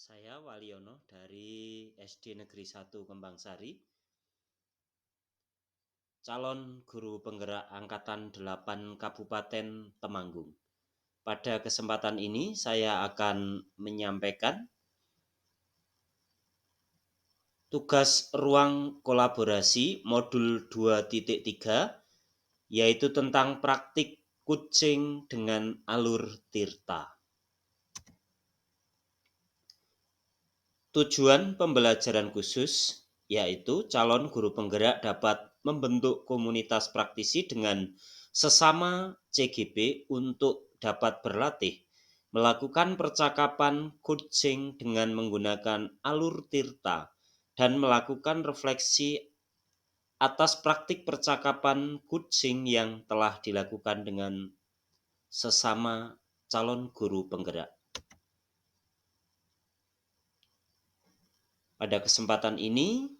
Saya Waliono dari SD Negeri 1 Kembangsari, calon guru penggerak Angkatan 8 Kabupaten Temanggung. Pada kesempatan ini saya akan menyampaikan tugas ruang kolaborasi modul 2.3, yaitu tentang praktik kucing dengan alur tirta. Tujuan pembelajaran khusus yaitu calon guru penggerak dapat membentuk komunitas praktisi dengan sesama CGP untuk dapat berlatih melakukan percakapan kucing dengan menggunakan alur tirta dan melakukan refleksi atas praktik percakapan kucing yang telah dilakukan dengan sesama calon guru penggerak. Pada kesempatan ini,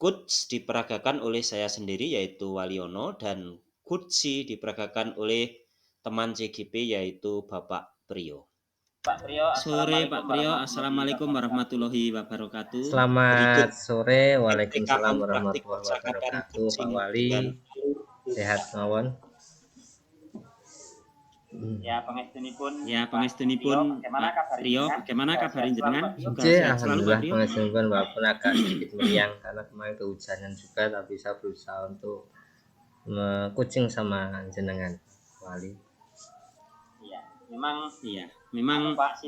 Kuts diperagakan oleh saya sendiri yaitu Waliono dan Kutsi diperagakan oleh teman CGP yaitu Bapak Priyo. Sore Pak Priyo, Assalamualaikum warahmatullahi wabarakatuh. Selamat sore, Waalaikumsalam Percakapan praktik warahmatullahi percakapan wabarakatuh. Pak kucing Wali, dengan sehat mawon. Ya, pangestunipun Pak Priyo, bagaimana kabar jenengan? Juga Oke, sehat selalu Pak alhamdulillah Priyo. pangestunipun walaupun agak sedikit meriang karena kemarin kehujanan juga, tapi saya berusaha untuk kucing sama jenengan, Wali. Memang Pak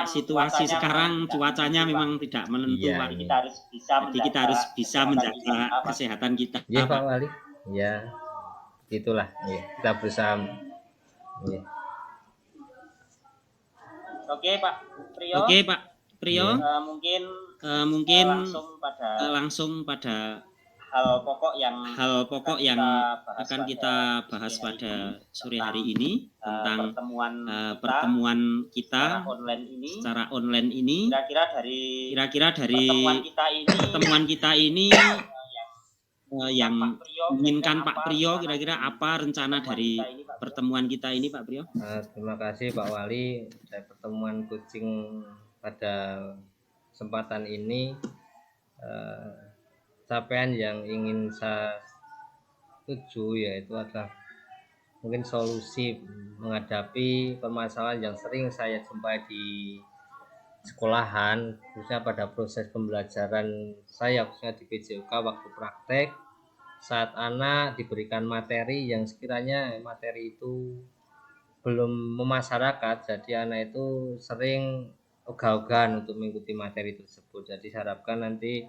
situasi sekarang cuacanya memang tidak menentu Iya, Pak. iya. Jadi kita harus bisa menjaga kesehatan kita. Iya, Pak Wali. Ya, itulah. Ya, kita berusaha. Ya. Oke Pak Priyo, mungkin langsung pada hal pokok yang akan kita bahas pada sore hari ini tentang pertemuan kita secara online ini. Kira-kira dari pertemuan kita ini yang inginkan Pak Priyo, kira-kira apa rencana dari pertemuan kita ini Pak Priyo? Terima kasih Pak Wali. Dari pertemuan kucing pada kesempatan ini, capaian yang ingin saya tuju yaitu adalah mungkin solusi menghadapi permasalahan yang sering saya jumpai di sekolahan, khususnya pada proses pembelajaran saya, khususnya di PJOK waktu praktek, saat anak diberikan materi yang sekiranya materi itu belum memasyarakat, jadi anak itu sering ogah-ogahan untuk mengikuti materi tersebut. Jadi saya harapkan nanti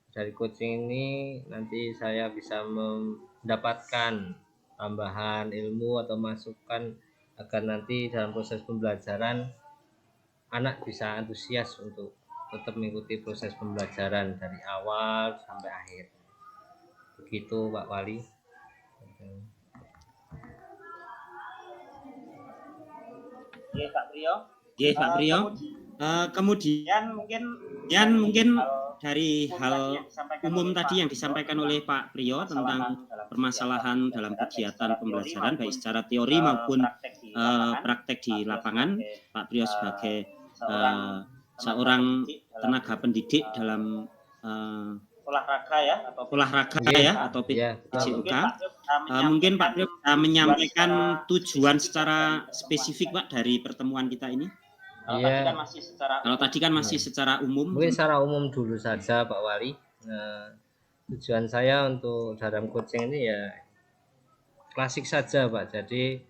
dari coaching ini nanti saya bisa mendapatkan tambahan ilmu atau masukan agar nanti dalam proses pembelajaran anak bisa antusias untuk tetap mengikuti proses pembelajaran dari awal sampai akhir. Begitu Pak Wali. Oke Pak Priyo. Kemudian mungkin dari hal umum tadi yang disampaikan oleh Pak Priyo tentang permasalahan dalam kegiatan pembelajaran baik secara teori maupun praktek di lapangan. Pak Priyo sebagai seorang tenaga pendidik dalam olahraga atau PJOK. Mungkin Pak Priyo bisa menyampaikan tujuan secara spesifik Pak dari pertemuan kita ini. Kalau tadi kan masih secara umum. Mungkin secara umum dulu saja Pak Wali. Tujuan saya untuk dalam coaching ini ya klasik saja Pak. Jadi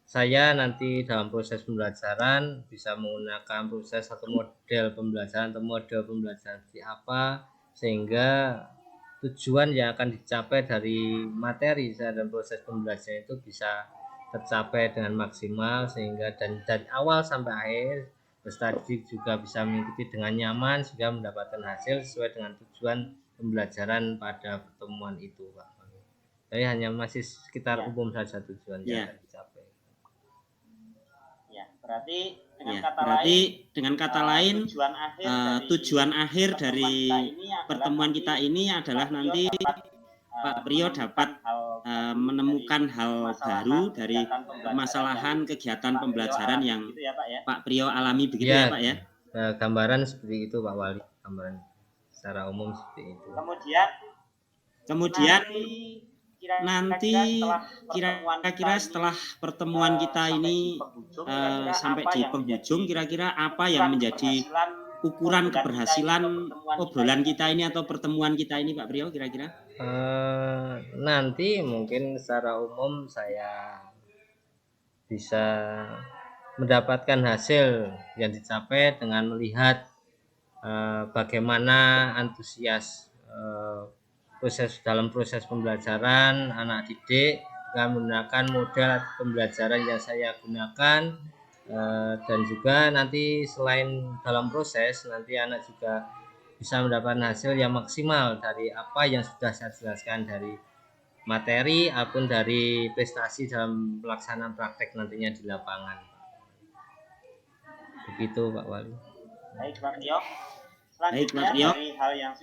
saya nanti dalam proses pembelajaran bisa menggunakan proses atau model pembelajaran atau model pembelajaran seperti apa sehingga tujuan yang akan dicapai dari materi saya dalam proses pembelajaran itu bisa tercapai dengan maksimal sehingga dari awal sampai akhir peserta didik juga bisa mengikuti dengan nyaman sehingga mendapatkan hasil sesuai dengan tujuan pembelajaran pada pertemuan itu Pak. Jadi hanya masih sekitar umum saja tujuan yang akan dicapai. Berarti dengan kata lain tujuan akhir dari pertemuan kita ini adalah nanti Pak Priyo dapat menemukan hal baru dari permasalahan kegiatan pembelajaran yang Pak Priyo alami begitu ya Pak ya? gambaran seperti itu Pak Wali, gambaran secara umum seperti itu. Kemudian nanti kira-kira setelah pertemuan kita ini sampai di penghujung, kira-kira apa yang menjadi ukuran keberhasilan obrolan kita ini atau pertemuan kita ini Pak Priyo kira-kira? Nanti mungkin secara umum saya bisa mendapatkan hasil yang dicapai dengan melihat bagaimana antusias dalam proses pembelajaran anak didik dengan menggunakan model pembelajaran yang saya gunakan, dan juga nanti selain dalam proses nanti anak juga bisa mendapatkan hasil yang maksimal dari apa yang sudah saya jelaskan dari materi ataupun dari prestasi dalam pelaksanaan praktek nantinya di lapangan. Begitu Pak Wali. Baik Pak Priyo.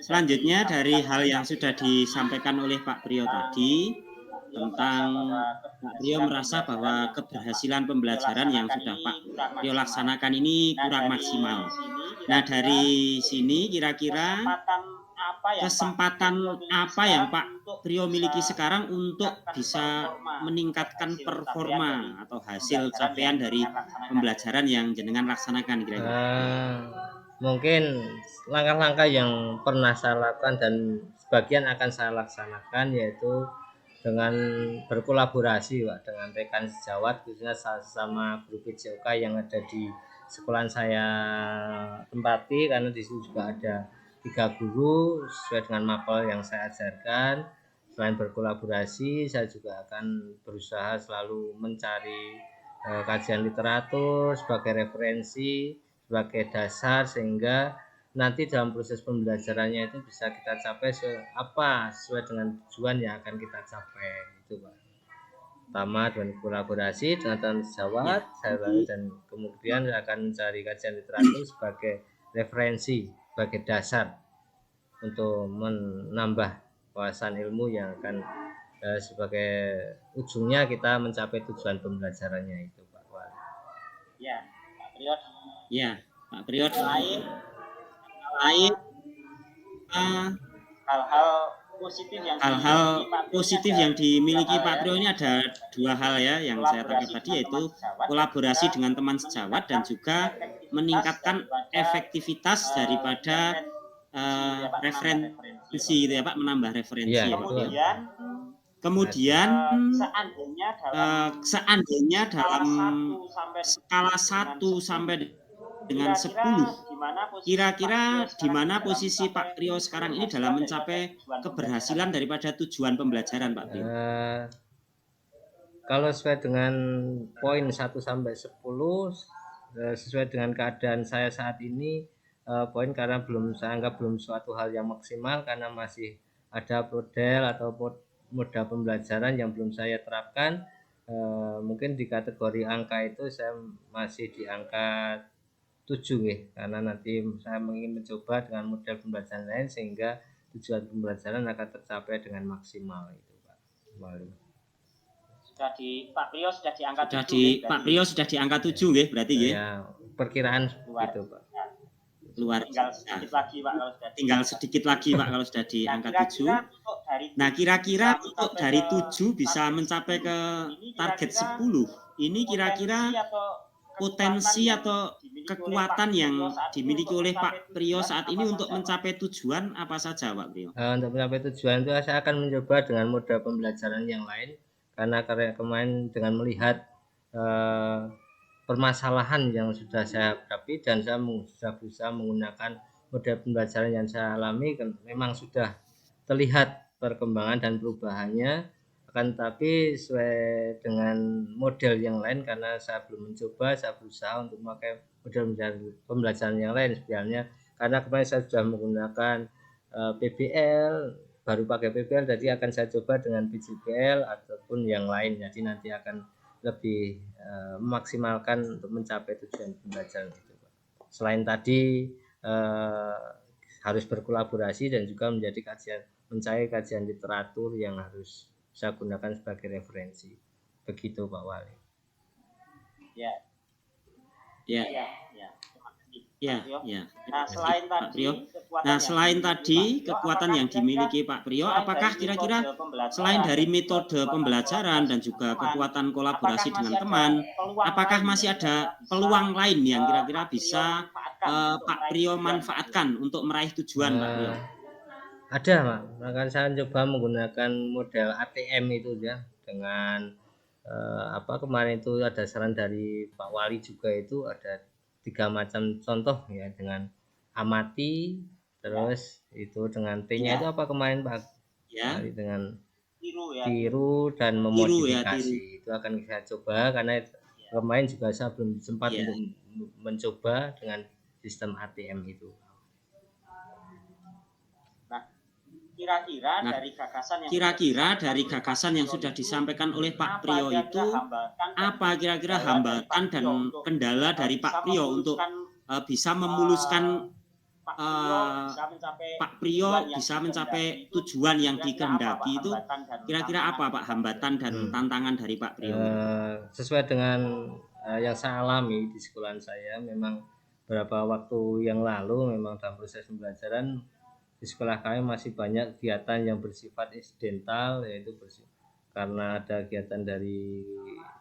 Selanjutnya dari hal yang sudah disampaikan oleh Pak Priyo tadi tentang Pak Priyo merasa bahwa keberhasilan pembelajaran yang sudah Pak Priyo laksanakan ini kurang maksimal. Nah dari sini kira-kira kesempatan apa yang Pak Priyo miliki sekarang untuk bisa meningkatkan performa atau hasil capaian dari pembelajaran yang jenengan laksanakan kira-kira? Mungkin langkah-langkah yang pernah saya lakukan dan sebagian akan saya laksanakan yaitu dengan berkolaborasi Pak dengan rekan sejawat khususnya sama guru PJOK yang ada di sekolahan saya tempati, karena di situ juga ada 3 guru sesuai dengan mapel yang saya ajarkan. Selain berkolaborasi, saya juga akan berusaha selalu mencari kajian literatur sebagai referensi, sebagai dasar, sehingga nanti dalam proses pembelajarannya itu bisa kita capai sesuai dengan tujuan yang akan kita capai itu Pak. Pertama dengan kolaborasi dengan teman sejawat, dan kemudian akan mencari kajian literatur sebagai referensi, sebagai dasar untuk menambah wawasan ilmu yang akan sebagai ujungnya kita mencapai tujuan pembelajarannya itu Pak Wali. Ya, Pak Priyo. Ya, Pak Priyo. Lain hal-hal positif yang dimiliki Pak Priyo ini ada 2 hal ya yang saya tangkap tadi, yaitu kolaborasi dengan teman sejawat dan juga meningkatkan efektivitas daripada referensi gitu ya Pak, menambah referensi ya Pak Priyo. Kemudian seandainya dalam skala 1 sampai dengan 10, kira-kira di mana posisi Pak Priyo sekarang ini dalam mencapai keberhasilan daripada tujuan pembelajaran Pak Priyo? Kalau sesuai dengan poin 1 sampai 10 sesuai dengan keadaan saya saat ini, poin karena saya anggap belum suatu hal yang maksimal karena masih ada model atau modal pembelajaran yang belum saya terapkan. Mungkin di kategori angka itu saya masih di angka 7 ya, karena nanti saya ingin mencoba dengan model pembelajaran lain sehingga tujuan pembelajaran akan tercapai dengan maksimal itu Pak Wali. Pak Priyo sudah di angka 7 Pak Priyo sudah di angka 7 nggih berarti nggih. Ya, perkiraan itu Pak. Luar tinggal sedikit lagi Pak kalau sudah di angka 7. Nah, kira-kira untuk dari 7 bisa mencapai ke target 10. Ini kira-kira potensi atau kekuatan yang dimiliki oleh Pak Priyo saat ini untuk mencapai tujuan apa saja Pak Priyo? Untuk mencapai tujuan itu saya akan mencoba dengan modal pembelajaran yang lain, karena kemarin dengan melihat permasalahan yang sudah saya hadapi dan saya sudah berusaha menggunakan model pembelajaran yang saya alami, memang sudah terlihat perkembangan dan perubahannya. Akan tetapi sesuai dengan model yang lain, karena saya belum mencoba, saya berusaha untuk memakai model pembelajaran yang lain sebenarnya, karena kemarin saya sudah menggunakan PBL, baru pakai PBL, jadi akan saya coba dengan PJBL ataupun yang lain, jadi nanti akan lebih memaksimalkan untuk mencapai tujuan pembelajaran itu Pak. Selain tadi harus berkolaborasi dan juga mencari kajian literatur yang harus saya gunakan sebagai referensi. Begitu Pak Wali. Ya. Ya, Pak Priyo. ya. Nah, selain Pak tadi Priyo. kekuatan Nah, yang selain dimiliki tadi Pak Priyo, kekuatan yang dimiliki Pak Priyo, selain apakah dari kira-kira metode pembelajaran selain dari dan juga metode kekuatan pembelajaran dan kolaborasi juga dengan teman, kekuatan apakah kolaborasi masih dengan ada teman, peluang apakah lain masih yang ada kira-kira bisa peluang lain yang kira-kira Pak Priyo bisa manfaatkan untuk Pak meraih Priyo tujuan, Pak Priyo? manfaatkan untuk meraih tujuan, Pak Priyo? Ada, Pak. Bahkan saya coba menggunakan model ATM itu ya, dengan kemarin itu ada saran dari Pak Wali juga, itu ada 3 macam contoh ya, dengan amati, terus itu dengan T-nya itu apa kemarin Pak Ya. Wali, dengan Tiru ya. tiru dan Tiru ya, memodifikasi. tiru. Itu akan saya coba, karena kemarin juga saya belum sempat Ya. untuk mencoba dengan sistem ATM itu. Nah, kira-kira dari gagasan yang sudah disampaikan oleh Pak Priyo itu, apa kira-kira hambatan dan kendala dari Pak Priyo untuk bisa memuluskan Pak Priyo bisa mencapai tujuan yang dikehendaki itu, kira-kira apa Pak hambatan dan tantangan dari Pak Priyo? Sesuai dengan yang saya alami di sekolahan saya, memang beberapa waktu yang lalu memang dalam proses pembelajaran di sekolah kami masih banyak kegiatan yang bersifat insidental, yaitu karena ada kegiatan dari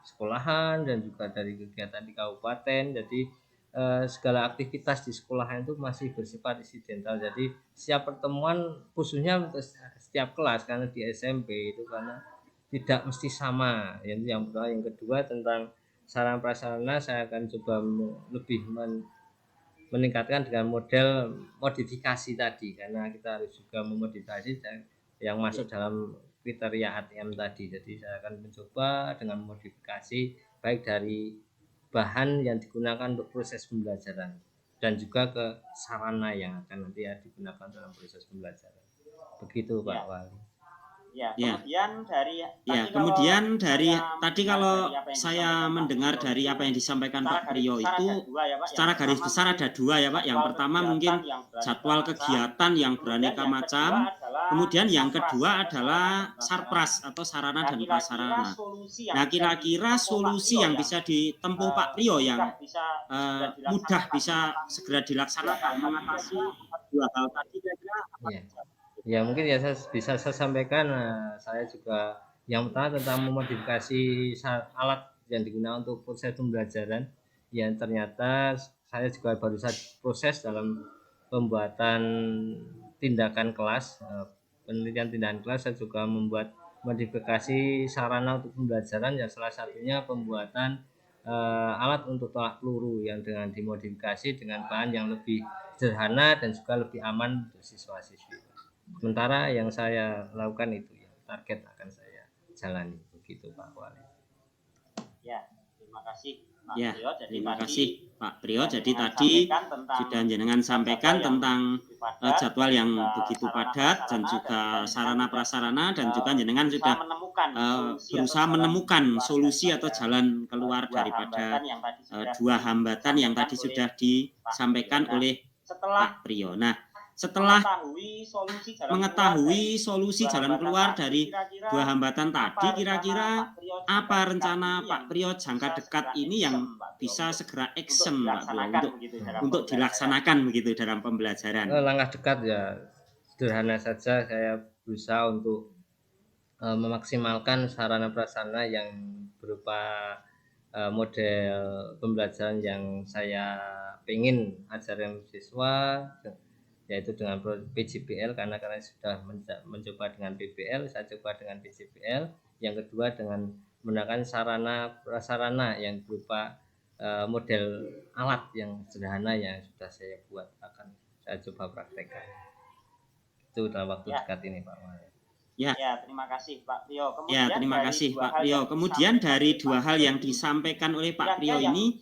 sekolahan dan juga dari kegiatan di kabupaten. Jadi segala aktivitas di sekolahan itu masih bersifat insidental. Jadi setiap pertemuan, khususnya untuk setiap kelas, karena di SMP itu karena tidak mesti sama. Yang pertama, yang kedua tentang sarana prasarana, saya akan coba lebih meningkatkan dengan model modifikasi tadi, karena kita harus juga memodifikasi yang masuk dalam kriteria ATM tadi. Jadi saya akan mencoba dengan modifikasi baik dari bahan yang digunakan untuk proses pembelajaran dan juga ke sarana yang akan nanti digunakan dalam proses pembelajaran. Begitu Pak Wali. Kemudian dari tadi kalau saya mendengar dari apa yang disampaikan Pak Priyo itu, secara garis besar ada 2 ya Pak. Yang pertama mungkin jadwal kegiatan yang beraneka macam, kemudian yang kedua adalah sarpras atau sarana dan prasarana. Nah, kira-kira solusi yang bisa ditempuh Pak Priyo yang mudah bisa segera dilaksanakan mengatasi 2 hal tadi, kira-kira apa? Ya, mungkin ya saya bisa sampaikan. Saya juga yang pertama tentang memodifikasi alat yang digunakan untuk proses pembelajaran, yang ternyata saya juga baru saja proses dalam pembuatan tindakan kelas, penelitian tindakan kelas. Saya juga membuat modifikasi sarana untuk pembelajaran, yang salah satunya pembuatan alat untuk tolak peluru yang dengan dimodifikasi dengan bahan yang lebih sederhana dan juga lebih aman untuk siswa-siswi. Sementara yang saya lakukan itu ya, target akan saya jalani, begitu Pak Wali. Ya, terima kasih Pak Ya, Priyo. terima kasih Pak Priyo. Jadi tadi sudah jenengan sampaikan tentang jadwal yang begitu padat dan juga sarana prasarana, dan juga jenengan sudah berusaha menemukan solusi atau jalan keluar daripada 2 hambatan yang tadi sudah disampaikan oleh Pak Priyo. Nah, setelah mengetahui solusi jalan keluar dari 2 hambatan tadi, kira-kira apa rencana Pak Priyo jangka dekat ini yang bisa segera action Pak Priyo untuk dilaksanakan begitu dalam pembelajaran? Langkah dekat ya sederhana saja, saya berusaha untuk memaksimalkan sarana prasarana yang berupa model pembelajaran yang saya ingin ajarin siswa, yaitu dengan PJBL, karena sudah mencoba dengan PBL, saya coba dengan PJBL. Yang kedua dengan menggunakan sarana prasarana yang berupa model alat yang sederhana yang sudah saya buat, akan saya coba praktekkan itu dalam waktu dekat ini Pak Wali. Ya, terima kasih Pak Priyo. Terima kasih Pak Priyo. Kemudian dari 2 hal yang disampaikan oleh Pak Priyo ini,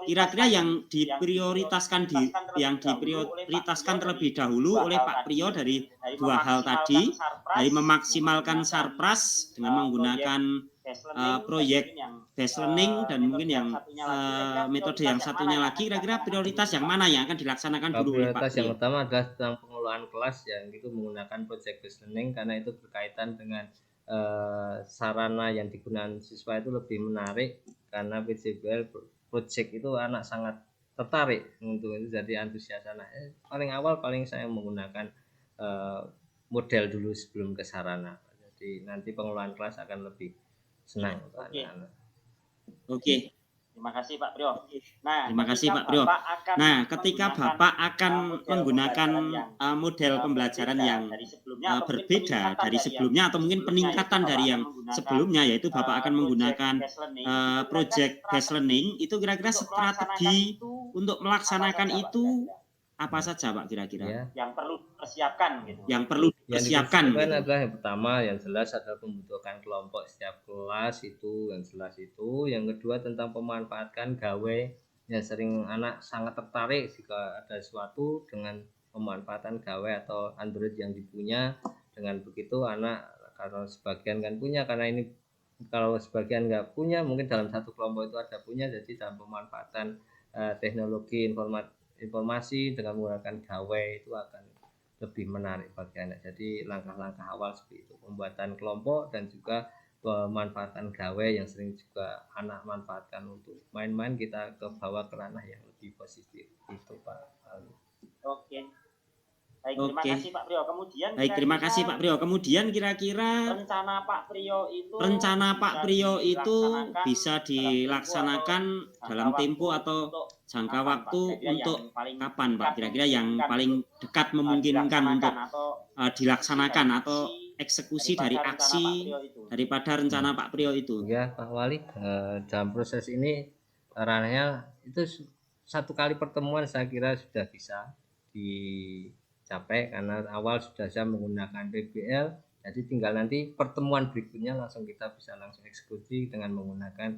kira-kira yang diprioritaskan terlebih dahulu oleh Pak Priyo dari 2 hal tadi, dari memaksimalkan sarpras dengan menggunakan proyek based learning, dan mungkin yang metode yang satunya lagi, kira-kira prioritas yang mana yang akan dilaksanakan dulu oleh Pak Prioritas Priyo? yang utama adalah tentang pengelolaan kelas, yang itu menggunakan project based learning, karena itu berkaitan dengan sarana yang digunakan siswa itu lebih menarik, karena PJBL project itu anak sangat tertarik untuk itu, jadi antusias sana. Paling awal paling saya menggunakan model dulu sebelum ke sarana. Jadi nanti pengelolaan kelas akan lebih senang untuk anak-anak. Oke. Terima kasih Pak Priyo. Terima kasih Pak Priyo. Nah, ketika Bapak akan menggunakan model pembelajaran yang berbeda dari sebelumnya atau mungkin peningkatan dari yang sebelumnya, yaitu Bapak akan menggunakan project based learning, itu kira-kira strategi untuk melaksanakan itu apa saja Pak kira-kira? Ya. Yang perlu dipersiapkan gitu. Yang perlu dipersiapkan gitu. Adalah yang pertama yang jelas adalah pembentukan kelompok setiap kelas, itu yang jelas itu. Yang kedua tentang pemanfaatkan gawe, yang sering anak sangat tertarik jika ada sesuatu dengan pemanfaatan gawe atau Android yang dipunya. Dengan begitu anak, karena sebagian kan punya, karena ini kalau sebagian nggak punya, mungkin dalam satu kelompok itu ada punya, jadi dalam pemanfaatan teknologi informasi dengan menggunakan gawe itu akan lebih menarik bagi anak. Jadi langkah-langkah awal seperti itu, pembuatan kelompok dan juga pemanfaatan gawe yang sering juga anak manfaatkan untuk main-main, kita ke bawah ke ranah yang lebih positif itu Pak Ali. Oke. Baik, terima kasih Pak Priyo. Kemudian terima kasih Pak Priyo. Kemudian kira-kira rencana Pak Priyo itu bisa dilaksanakan dalam tempo atau jangka waktu untuk kapan Pak? Kira-kira yang paling dekat memungkinkan untuk dilaksanakan atau eksekusi dari aksi daripada rencana Pak Priyo itu. Ya Pak Wali, dalam proses ini ranahnya itu satu kali pertemuan saya kira sudah bisa dicapai, karena awal sudah saya menggunakan PBL, jadi tinggal nanti pertemuan berikutnya langsung kita bisa langsung eksekusi dengan menggunakan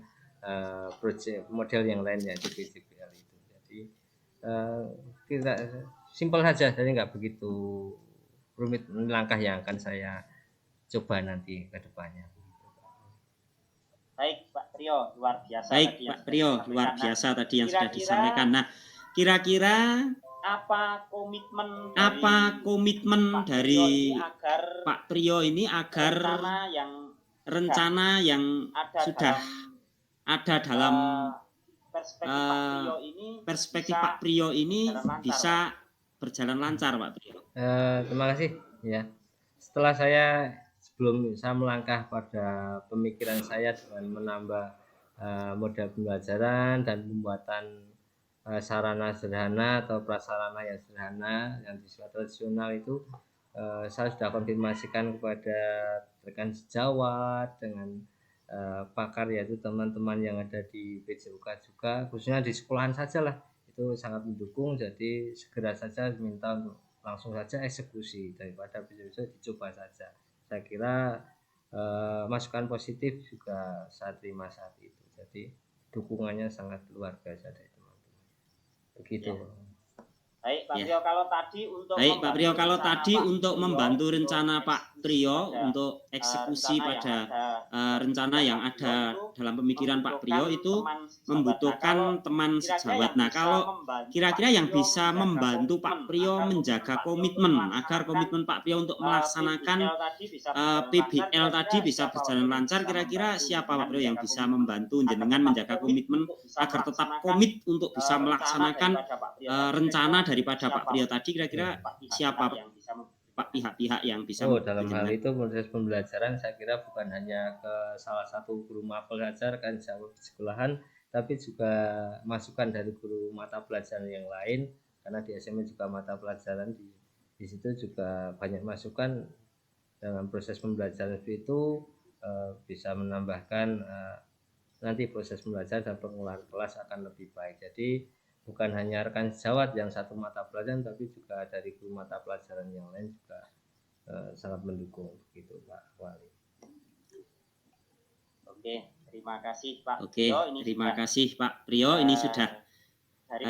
project model yang lain yaitu PBL itu. Jadi kita simpel saja, jadi nggak begitu rumit langkah yang akan saya coba nanti ke depannya. Baik Pak Priyo, luar biasa. Baik Pak Priyo, luar biasa tadi yang sudah disampaikan. Nah, kira-kira apa komitmen dari Pak Priyo ini agar rencana yang sudah ada dalam perspektif Pak Priyo ini bisa berjalan lancar Pak Priyo? Terima kasih ya. Setelah sebelum saya melangkah pada pemikiran saya dengan menambah model pembelajaran dan pembuatan sarana sederhana atau prasarana yang sederhana yang siswa tradisional itu, saya sudah konfirmasikan kepada rekan sejawat dengan pakar, yaitu teman-teman yang ada di PJUK juga, khususnya di sekolahan saja lah, itu sangat mendukung. Jadi segera saja minta untuk langsung saja eksekusi, daripada bisa dicoba saja. Saya kira masukan positif juga saya terima saat itu, jadi dukungannya sangat luar biasa dari teman-teman. Begitu. Baik Pak Priyo, kalau tadi untuk membantu rencana Pak Priyo untuk eksekusi pada rencana yang ada dalam pemikiran Pak Priyo itu membutuhkan teman sejawat. Nah, kalau kira-kira yang bisa membantu Pak Priyo menjaga komitmen agar komitmen Pak Priyo untuk melaksanakan PBL tadi bisa berjalan lancar, kira-kira siapa Pak Priyo yang bisa membantu jenengan menjaga komitmen agar tetap komit untuk bisa melaksanakan rencana daripada Pak Priyo tadi, kira-kira siapa Pak pihak-pihak yang bisa dalam hal itu proses pembelajaran saya kira bukan hanya ke salah satu guru mapel saja kan jawab di sekolahan, tapi juga masukan dari guru mata pelajaran yang lain, karena di SMA juga mata pelajaran di situ juga banyak masukan. Dalam proses pembelajaran itu bisa menambahkan nanti proses pembelajaran dan pengelolaan kelas akan lebih baik. Jadi bukan hanya rekan sejawat yang satu mata pelajaran, tapi juga dari guru mata pelajaran yang lain juga sangat mendukung, begitu Pak Wali. Oke, terima kasih Pak. Terima kasih Pak Priyo. Ini sudah dari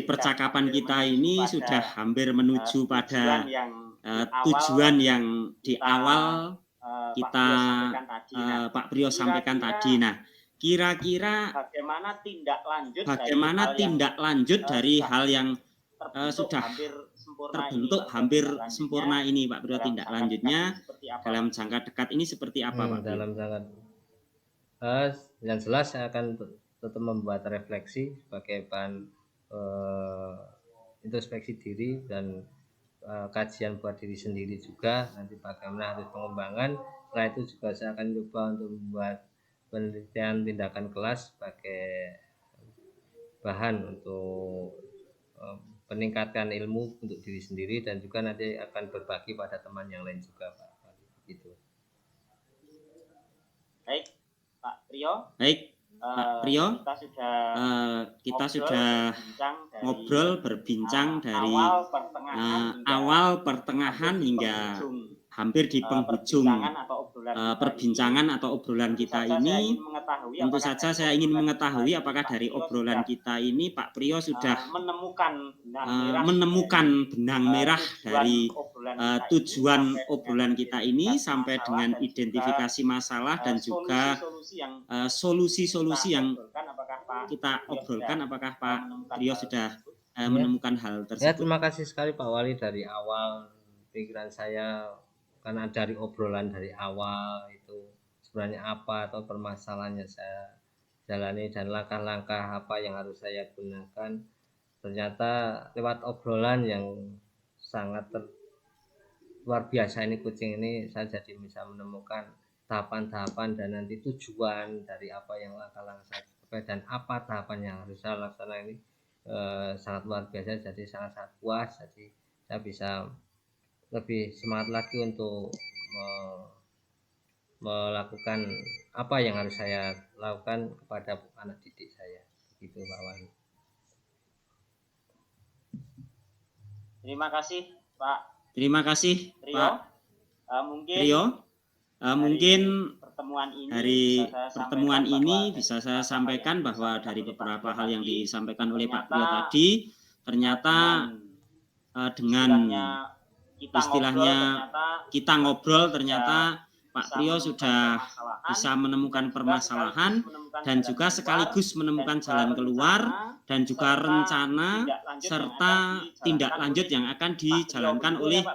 percakapan kita ini sudah hampir menuju pada tujuan yang di awal kita Pak Priyo sampaikan tadi. Nah, kira-kira bagaimana tindak lanjut dari hal yang sudah terbentuk hampir sempurna ini Pak Priyo, tindak lanjutnya dalam jangka dekat ini seperti apa Pak Priyo? Dalam jangka yang jelas saya akan tetap membuat refleksi sebagai bahan introspeksi diri dan kajian buat diri sendiri juga. Nanti bagaimana harus pengembangan. Setelah itu juga saya akan coba untuk membuat penelitian tindakan kelas sebagai bahan untuk peningkatan ilmu untuk diri sendiri dan juga nanti akan berbagi pada teman yang lain juga, Pak. Gitu. Baik, Pak Priyo. Baik, Pak Priyo. Kita sudah ngobrol berbincang dari awal, pertengahan hingga hampir di penghujung perbincangan atau obrolan kita ini. Tentu saja saya ingin mengetahui apakah dari obrolan kita ini Pak Priyo sudah menemukan benang merah dari tujuan obrolan kita ini sampai dengan identifikasi masalah dan juga solusi-solusi yang kita obrolkan. Apakah Pak Priyo sudah menemukan hal tersebut? Ya, terima kasih sekali Pak Wali. Dari awal pikiran saya, karena dari obrolan dari awal itu sebenarnya apa atau permasalahannya saya jalani dan langkah-langkah apa yang harus saya gunakan, ternyata lewat obrolan yang sangat luar biasa ini kucing ini, saya jadi bisa menemukan tahapan-tahapan dan nanti tujuan dari apa yang langkah-langkah saya capai dan apa tahapan yang harus saya laksanakan ini sangat luar biasa. Jadi sangat puas, jadi saya bisa lebih semangat lagi untuk melakukan apa yang harus saya lakukan kepada anak didik saya. Begitu Pak Wali. Terima kasih Pak. Terima kasih Pak Priyo. Mungkin dari pertemuan ini bisa saya sampaikan bahwa dari beberapa hal yang disampaikan oleh Pak Priyo tadi, ternyata dengan istilahnya kita ngobrol, ternyata Pak Priyo sudah bisa menemukan permasalahan dan juga sekaligus menemukan jalan keluar dan juga rencana serta tindak lanjut yang akan dijalankan oleh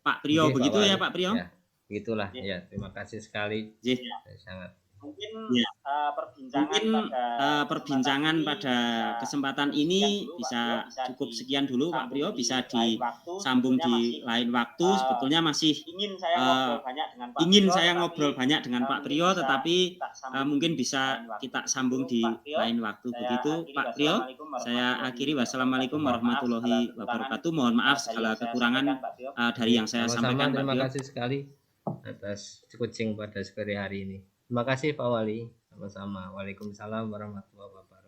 Pak Priyo. Begitu ya Pak Priyo? Ya, begitulah. Ya, terima kasih sekali. Sangat. Mungkin perbincangan pada kesempatan ini bisa cukup sekian dulu Pak Priyo, bisa disambung di lain waktu. Sebetulnya masih ingin saya ngobrol banyak dengan Pak Priyo, tetapi mungkin bisa kita sambung di lain waktu. Begitu Pak Priyo, saya akhiri. Wassalamualaikum warahmatullahi wabarakatuh. Mohon maaf segala kekurangan dari yang saya sampaikan Pak Priyo. Terima kasih sekali atas kucing pada sore hari ini. Terima kasih Pak Wali, sama-sama. Waalaikumsalam warahmatullahi wabarakatuh.